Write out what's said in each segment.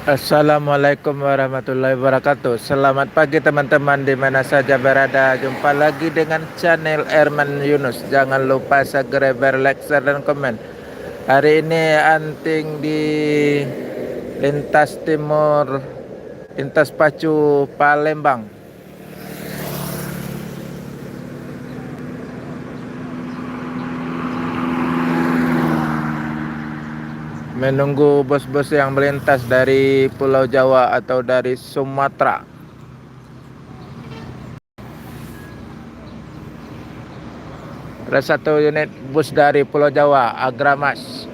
Assalamualaikum warahmatullahi wabarakatuh. Selamat pagi teman-teman di mana saja berada. Jumpa lagi dengan channel Erman Yunus. Jangan lupa subscribe, like, share, dan komen. Hari ini anting di lintas timur, lintas pacu Palembang. Menunggu bos-bos yang melintas dari Pulau Jawa atau dari Sumatera. Ada satu unit bus dari Pulau Jawa, Agramas.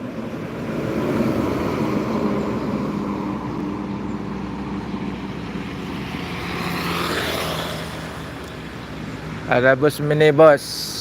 Ada bus minibus.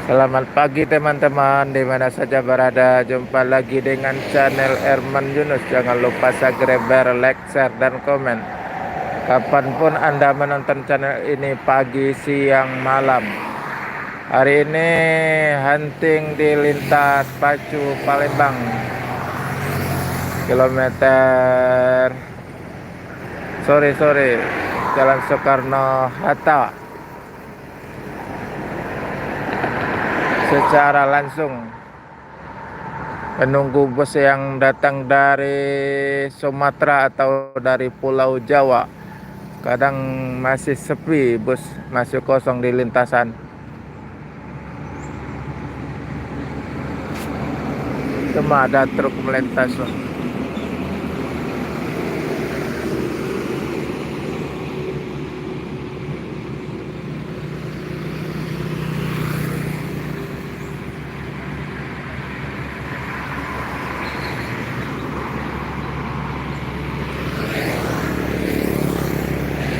Selamat pagi teman-teman, di mana saja berada. Jumpa lagi dengan channel Erman Yunus. Jangan lupa subscribe, like, share, dan komen. Kapanpun Anda menonton channel ini, pagi, siang, malam. Hari ini hunting di lintas pacu Palembang, kilometer Jalan Soekarno-Hatta. Secara langsung menunggu bus yang datang dari Sumatera atau dari Pulau Jawa. Kadang masih sepi, bus masih kosong di lintasan. Cuma ada truk melintas.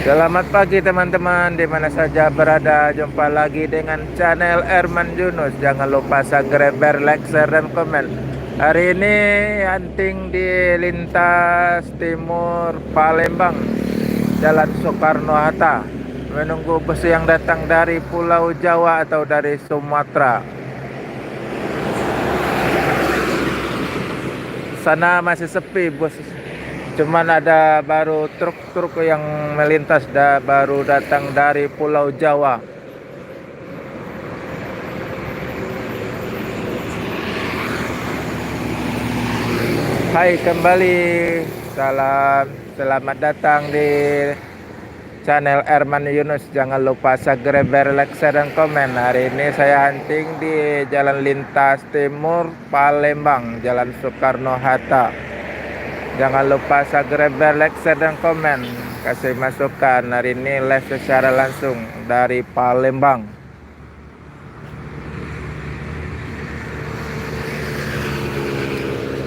Selamat pagi teman-teman, di mana saja berada. Jumpa lagi dengan channel Erman Yunus. Jangan lupa subscribe, like, share, dan komen. Hari ini hunting di lintas timur Palembang, Jalan Soekarno-Hatta. Menunggu bus yang datang dari Pulau Jawa atau dari Sumatera. Sana masih sepi bus. Cuman ada baru truk-truk yang melintas baru datang dari Pulau Jawa. Hai kembali, selamat datang di channel Erman Yunus. Jangan lupa subscribe, like, share, dan komen. Hari ini saya hunting di Jalan Lintas Timur Palembang, Jalan Soekarno-Hatta. Jangan lupa subscribe, like, share, dan komen. Kasih masukan. Hari ini live secara langsung dari Palembang.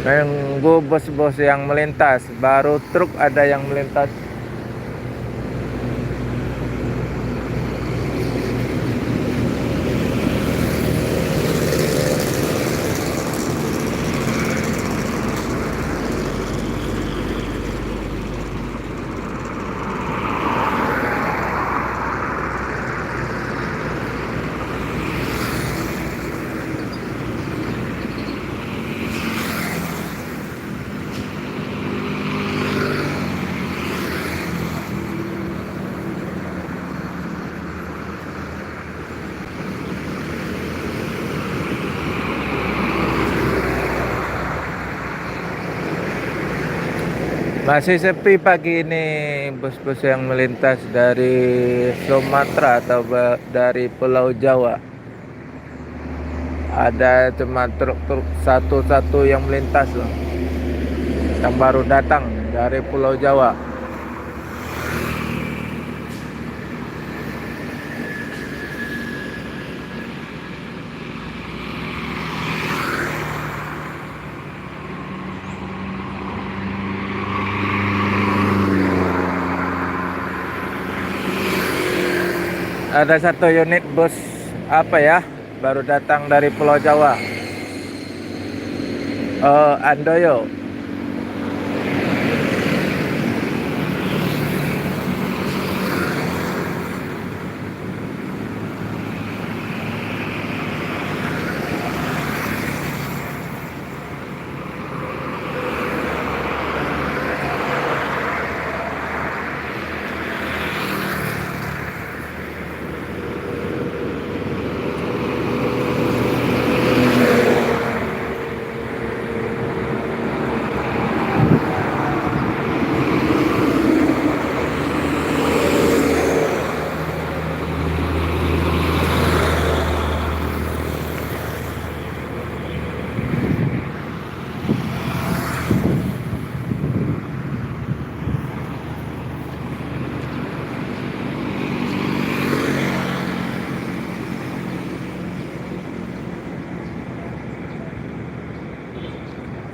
Menunggu bos-bos yang melintas. Baru truk ada yang melintas. Masih sepi pagi ini bus-bus yang melintas dari Sumatera atau dari Pulau Jawa. Ada cuma truk-truk satu-satu yang melintas loh, yang baru datang dari Pulau Jawa. Ada satu unit bus apa ya, baru datang dari Pulau Jawa. Andoyo.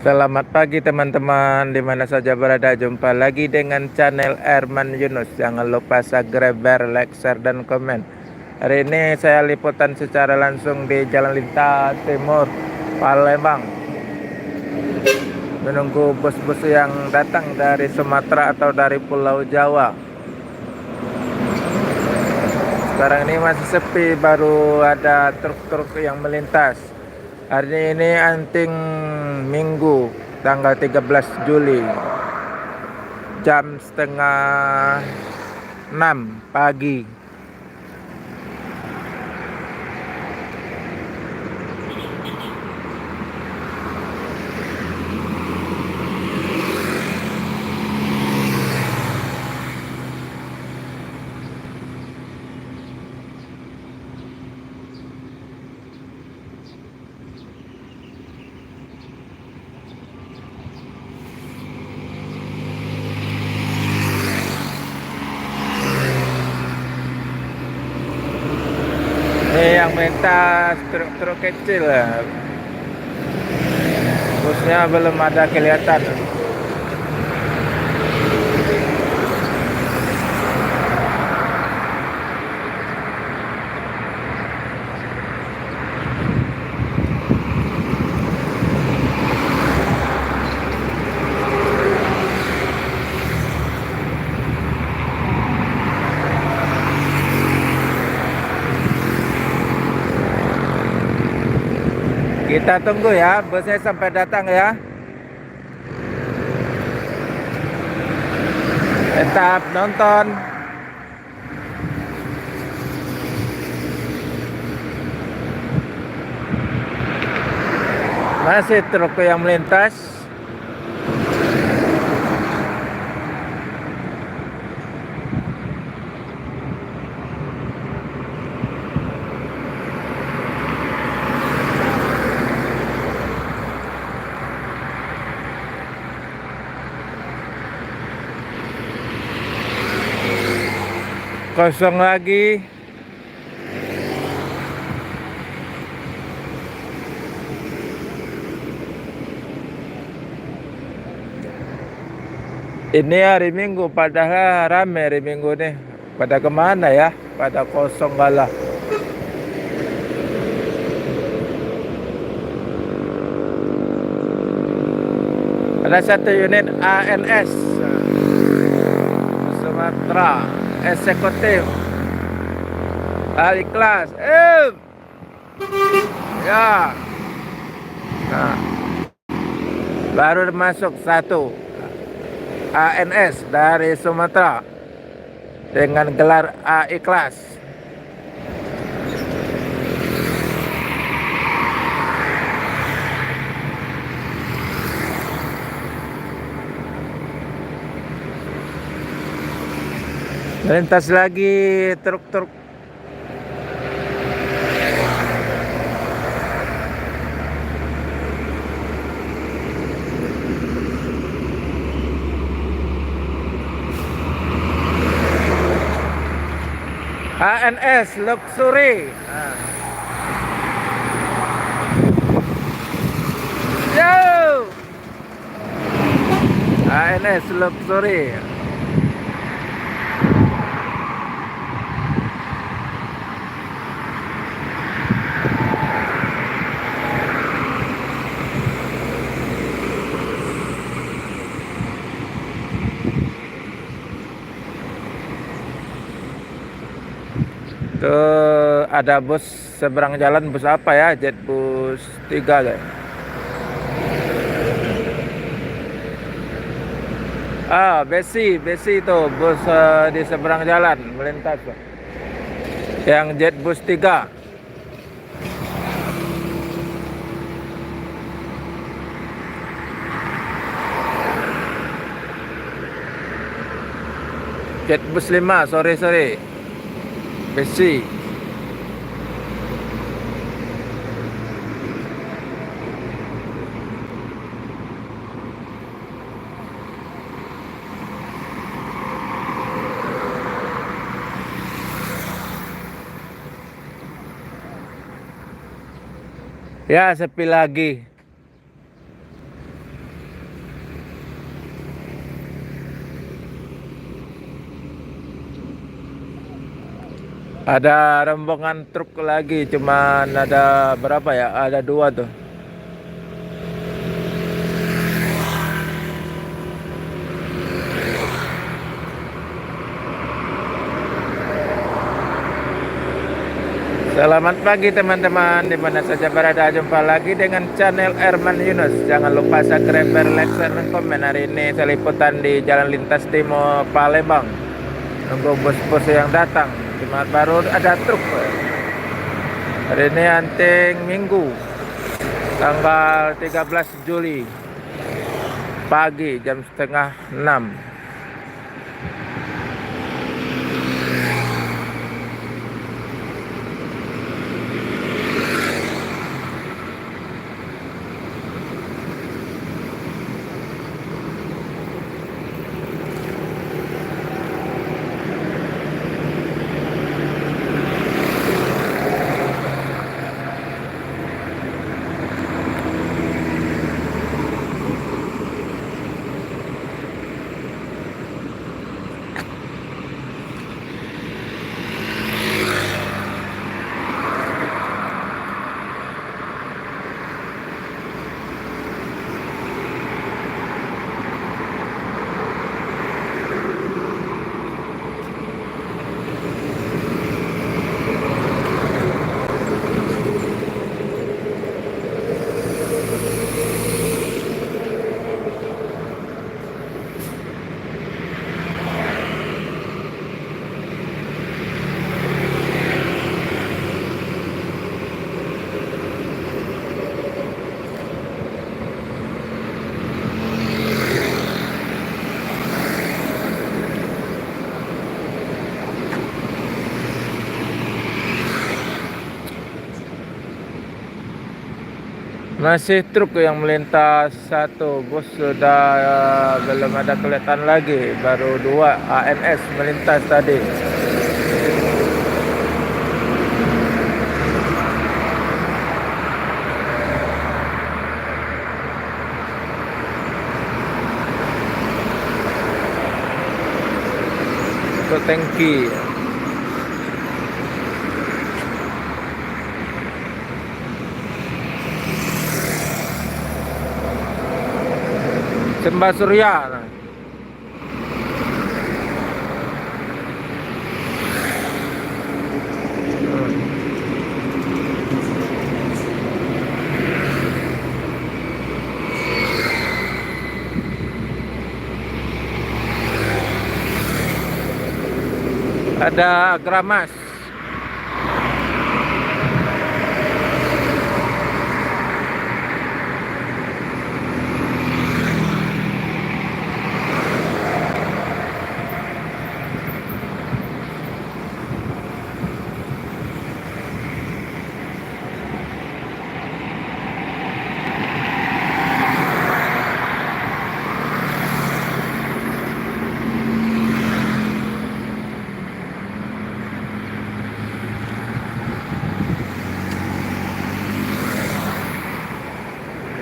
Selamat pagi teman-teman, di mana saja berada. Jumpa lagi dengan channel Erman Yunus. Jangan lupa subscribe, like, share, dan komen. Hari ini saya liputan secara langsung di Jalan Lintas Timur Palembang, menunggu bus-bus yang datang dari Sumatera atau dari Pulau Jawa. Sekarang ini masih sepi, baru ada truk-truk yang melintas. Hari ini anting Minggu tanggal 13 Juli jam setengah 6 pagi. Ini yang melintas truk-truk kecil ya. Busnya belum ada kelihatan. Kita tunggu ya, busnya sampai datang ya. Tetap nonton. Masih truk yang melintas. Kosong lagi. Ini hari Minggu, padahal rame hari Minggu nih. Pada kemana ya? Pada kosong galah. Ada satu unit ANS Sumatera eksekutif kelas ya. Nah, baru masuk satu ANS dari Sumatera dengan gelar AI kelas. Melintas lagi truk-truk. ANS Luxury. Nah. Yo, ANS Luxury. Tuh ada bus seberang jalan, bus apa ya? Jetbus 3 guys. Besi itu bus di seberang jalan melintas. Yang Jetbus 3. Jetbus 5, sorry. Besi. Ya, sepi lagi. Ada rombongan truk lagi, cuman ada berapa ya? Ada 2 tuh. Selamat pagi teman-teman, dimana saja berada, jumpa lagi dengan channel Erman Yunus. Jangan lupa subscribe, like, share, dan komen. Hari ini saya liputan di Jalan Lintas Timur Palembang, nunggu bus-bus yang datang. Cuma baru ada truk. Hari ini anting Minggu, tanggal 13 Juli, pagi jam setengah 6. Masih truk yang melintas, satu bus sudah belum ada kelihatan lagi, baru 2 ANS melintas tadi. Untuk tangki. Sembah Surya. Ada Gramas.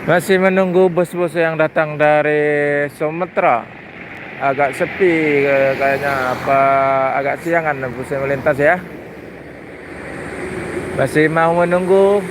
Masih menunggu bus-bus yang datang dari Sumatera. Agak sepi kayaknya, apa agak siangan bus yang melintas ya. Masih mau menunggu.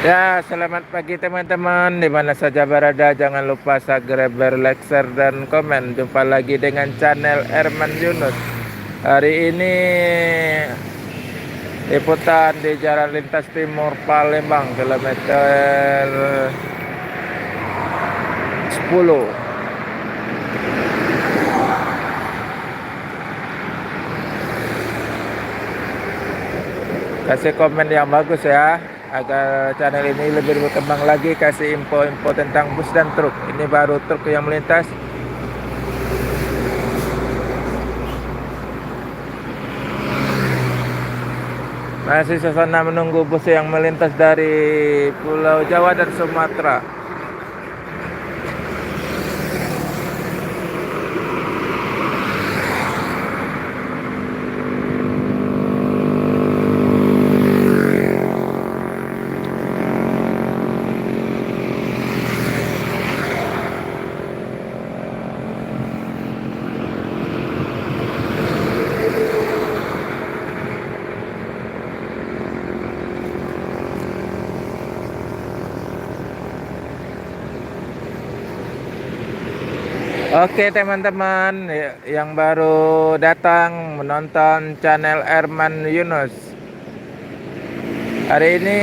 Ya, selamat pagi teman-teman, di mana saja berada. Jangan lupa subscribe, like, share, dan komen. Jumpa lagi dengan channel Herman Yunus. Hari ini liputan di Jalan Lintas Timur Palembang, kilometer 10. Kasih komen yang bagus ya, agar channel ini lebih berkembang lagi. Kasih info-info tentang bus dan truk. Ini baru truk yang melintas. Masih suasana menunggu bus yang melintas dari Pulau Jawa dan Sumatera. Oke teman-teman yang baru datang menonton channel Herman Yunus. Hari ini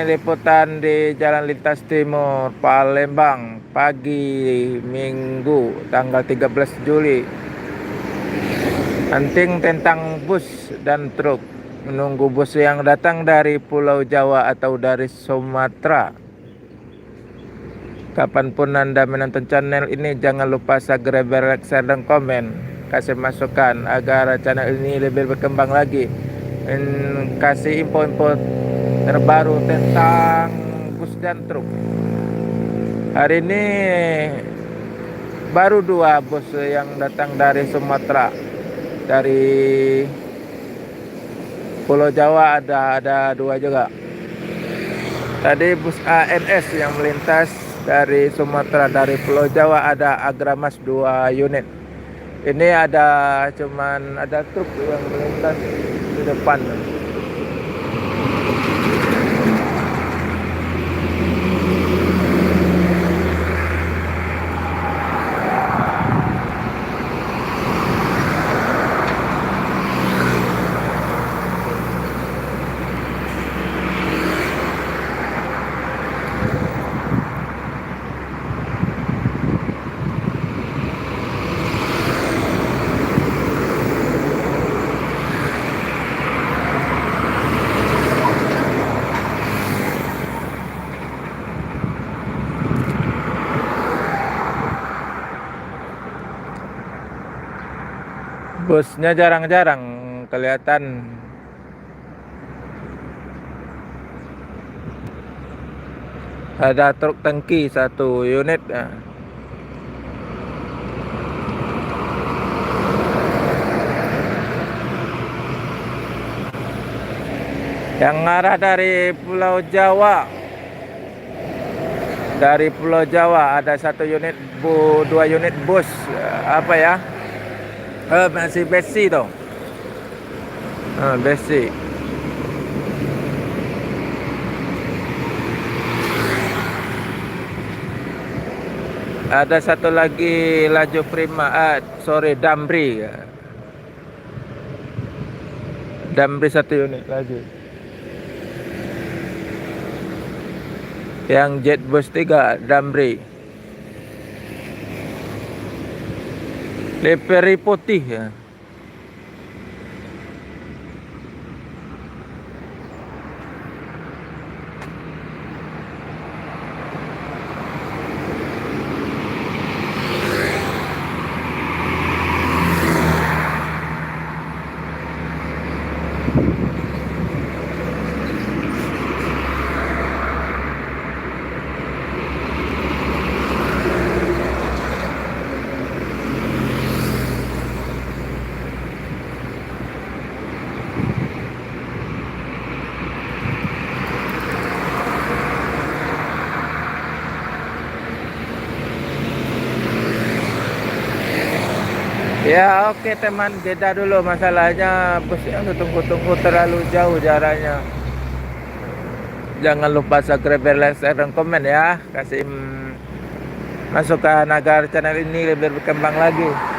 liputan di Jalan Lintas Timur Palembang pagi Minggu tanggal 13 Juli. Penting tentang bus dan truk. Menunggu bus yang datang dari Pulau Jawa atau dari Sumatera. Kapanpun Anda menonton channel ini, jangan lupa subscribe, like, share, dan komen. Kasih masukan agar channel ini lebih berkembang lagi. Dan kasih info-info terbaru tentang bus dan truk. Hari ini baru 2 bus yang datang dari Sumatera. Dari Pulau Jawa ada 2 juga. Tadi bus ANS yang melintas dari Sumatera. Dari Pulau Jawa ada Agramas 2 unit. Ini ada truk yang melintas di depan. Busnya jarang-jarang kelihatan. Ada truk tangki 1 unit. Yang arah dari Pulau Jawa. Dari Pulau Jawa ada 1 unit 2 unit bus. Apa ya? Masih besi tuh. Besi. Ada 1 lagi laju prima, Damri. Damri 1 unit lagi. Yang jet bus 3 Damri. Leperi putih ya. Ya oke teman, jeda dulu, masalahnya bus yang tunggu-tunggu terlalu jauh jaraknya. Jangan lupa subscribe, like, share, dan komen ya. Kasih masukan agar channel ini lebih berkembang lagi.